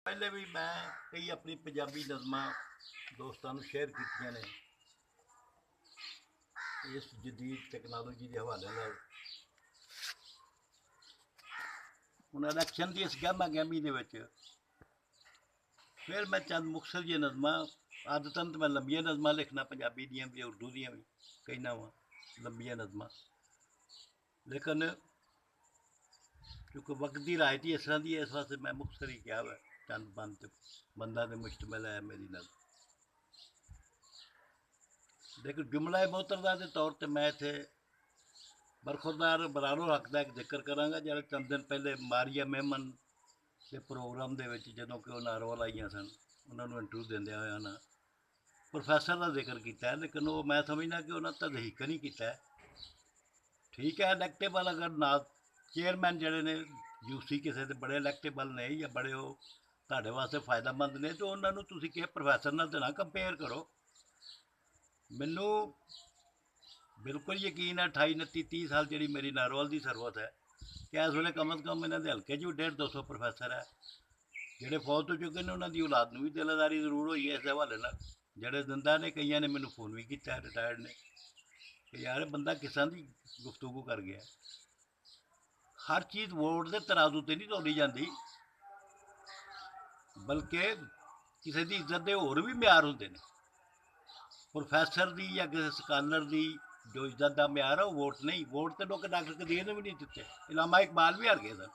ਪਹਿਲੇ ਵੀ ਮੈਂ ਕਈ ਆਪਣੀ ਪੰਜਾਬੀ ਨਜ਼ਮਾਂ ਦੋਸਤਾਂ ਨੂੰ ਸ਼ੇਅਰ ਕੀਤੀਆਂ ਨੇ ਇਸ ਜਦੀਦ ਟੈਕਨੋਲੋਜੀ ਦੇ ਹਵਾਲੇ ਨਾਲ। ਹੁਣ ਇਲੈਕਸ਼ਨ ਦੀ ਇਸ ਗਹਿਮਾ-ਗਹਿਮੀ ਦੇ ਵਿੱਚ ਫਿਰ ਮੈਂ ਚੰਦ ਮੁਖਤਸਰ ਜਿਹੀਆਂ ਨਜ਼ਮਾਂ, ਆਦਤਨ ਤਾਂ ਮੈਂ ਲੰਬੀਆਂ ਨਜ਼ਮਾਂ ਲਿਖਣਾ, ਪੰਜਾਬੀ ਦੀਆਂ ਵੀ ਉਰਦੂ ਦੀਆਂ ਵੀ ਕਹਿਣਾ ਵਾ ਲੰਬੀਆਂ ਨਜ਼ਮਾਂ, ਲੇਕਿਨ ਕਿਉਂਕਿ ਵਕਤ ਦੀ ਰਾਇਤੀ ਇਸ ਤਰ੍ਹਾਂ ਦੀ ਹੈ, ਇਸ ਵਾਸਤੇ ਮੈਂ ਮੁਖਤਸਰ ਹੀ ਕਿਹਾ ਵਾ। ਚੰਦ ਬੰਦਾ ਦੇ ਮੁਸ਼ਤਮਲ ਹੈ ਮੇਰੀ ਨਜ਼ਮ। ਲੇਕਿन जुमला मोहतरदा के तौर पर मैं इतने बरखुरदार बरानो हक का एक जिक्र कराँगा। जो चंद दिन पहले मारिया मेमन के प्रोग्राम के जो कि नारोल आईया सन, उन्होंने इंटरव्यू देंदे होया ना प्रोफैसर का जिक्र किया, लेकिन वो मैं समझना कि उन्होंने तदहीक नहीं किया। ठीक है, इलैक्टेबल अगर ना चेयरमैन जोड़े ने यूसी किसी के बड़े इलैक्टेबल ने या बड़े वो तुहाडे वास्ते फायदेमंद ने, तो उन्होंने तुसीं किसी प्रोफैसर नाल ना कंपेयर करो। मैनू बिल्कुल यकीन है 28-29-30 साल जी मेरी नारोल की सरबत है कि इस वे कम अज़ कम इन्हों के हल्के 150-200 प्रोफैसर है जोड़े फौज हो चुके हैं। उन्होंने औलाद में भी दिलदारी जरूर हुई है इस हवाले नाल। जोड़े जिंदा ने कई ने मैनू फोन भी किया रिटायर्ड ने कि यार बंदा किस तरह की गुफ्तगू कर गया। हर चीज़ वोट के तराजू से नहीं तोली जाती, बल्कि किसी की इज्जत के होर भी म्यार होंगे ने। प्रोफैसर की या किसी स्कॉलर की जो इज्जत का म्यार है वो वोट नहीं। वोट तो लोग डॉक्टर कदीर ने भी नहीं दिते, इलामा इकबाल भी हार गए सन।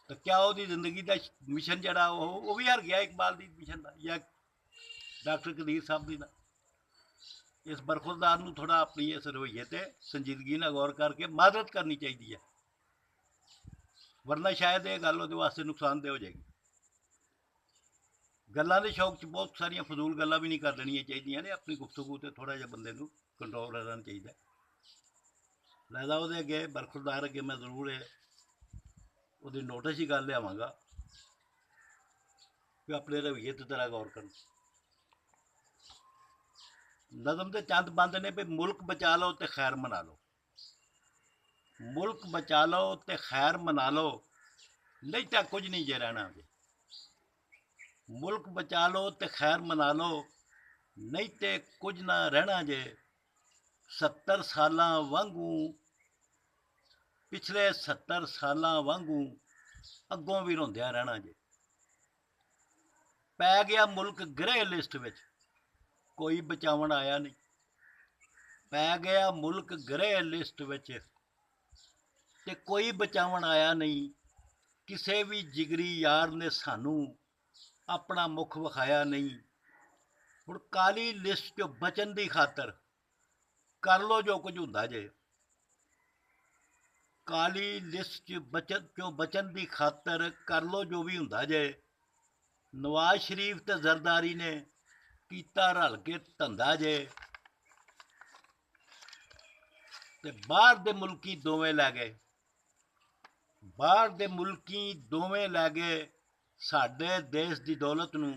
तो क्या वो जिंदगी का मिशन जरा वो भी हार गया इकबाल की मिशन का या डॉक्टर कदीर साहब की। इस बरखुरदार को थोड़ा अपनी इस रवैये से संजीदगी न गौर करके मदद करनी चाहिए है, वरना शायद ये गल वो वास्ते नुकसानदेह हो जाएगी। गल्लां दे शौक च बहुत सारिया फजूल गल्लां भी नहीं कर लेनिया चाहिए ने। अपनी गुफ्तगू से थोड़ा जिहा बंदे नूं कंट्रोल रहना चाहिए। लिहाजा वो अगे बरखुरदार अगे मैं जरूर वो नोटिस ही गल लियावांगा कि अपने रवैये ते जरा गौर कर। नज़म के चंद बंद ने भी मुल्क बचा लो तो खैर मना लो, मुल्क बचा लो तो खैर मना लो, नहीं तो कुछ नहीं जे रहना जे। मुल्क बचा लो तो खैर मना लो, नहीं तो कुछ ना रहना जे। 70 सालां वांगू पिछले 70 सालां वांगू अगों भी रोंदिया रहना जे। पै गया मुल्क ग्रे लिस्ट विच, कोई बचावन आया नहीं। पै गया मुल्क ग्रे लिस्ट विच ते कोई बचावन आया नहीं। किसी भी जिगरी यार ने सानू अपना मुख विखाया नहीं। हुण काली लिस्ट चो बचन की खातर कर लो जो कुछ हुंदा जे। काली लिस्ट चो बचन की खातर कर लो जो भी हुंदा जे। नवाज शरीफ ते जरदारी ने कीता रल के धंधा जे, ते बाहर दे मुल्की दोवें लै गए, बाहर दे मुल्की दोवें लै गए साडे देश की दौलत नूं।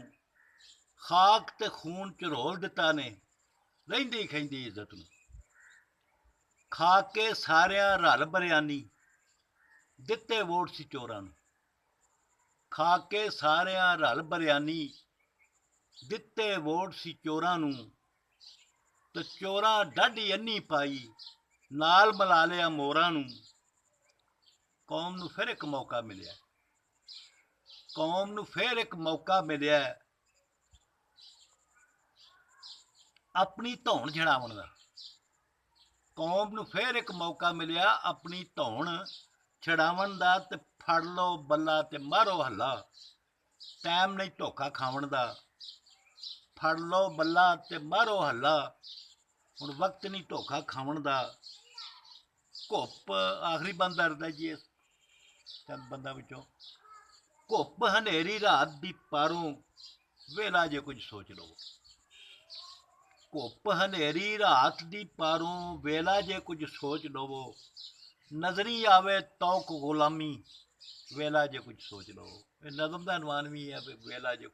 खाक ते खून च रोल दिता ने रहिंदी खहिंदी इज्जत नूं। खा के सारियां रल बरियानी दिते वोट सी चोरां नूं। खा के सारियां रल बरियानी दिते वोट सी चोरां नूं। ते चोरां डाढी अन्नी पाई नाल मिला लिया मोरां नूं। कौम नूं फिर एक मौका मिलिया, कौम नूं फिर एक मौका मिलिया अपनी धौन छड़ावन दा। कौम नूं फिर एक मौका मिलिया अपनी धौन छड़ावन दा। ते फड़ लो बल्ला ते मारो हल्ला, टाइम नहीं धोखा खावन दा। फड़ लो बल्ला ते मारो हल्ला, हुण वक्त नहीं धोखा खावन दा। घुप आखिरी बंद दरदा जी इस चंद बंदा विचों। घुप हनेरी रात दी पारों वेला जे कुछ सोच लो। घुप हनेरी रात दी पारों वेला जे कुछ सोच लवो। नजरी आवे तौक गुलामी वेला जे कुछ सोच लो। नज़म का अनवान भी है वेला जे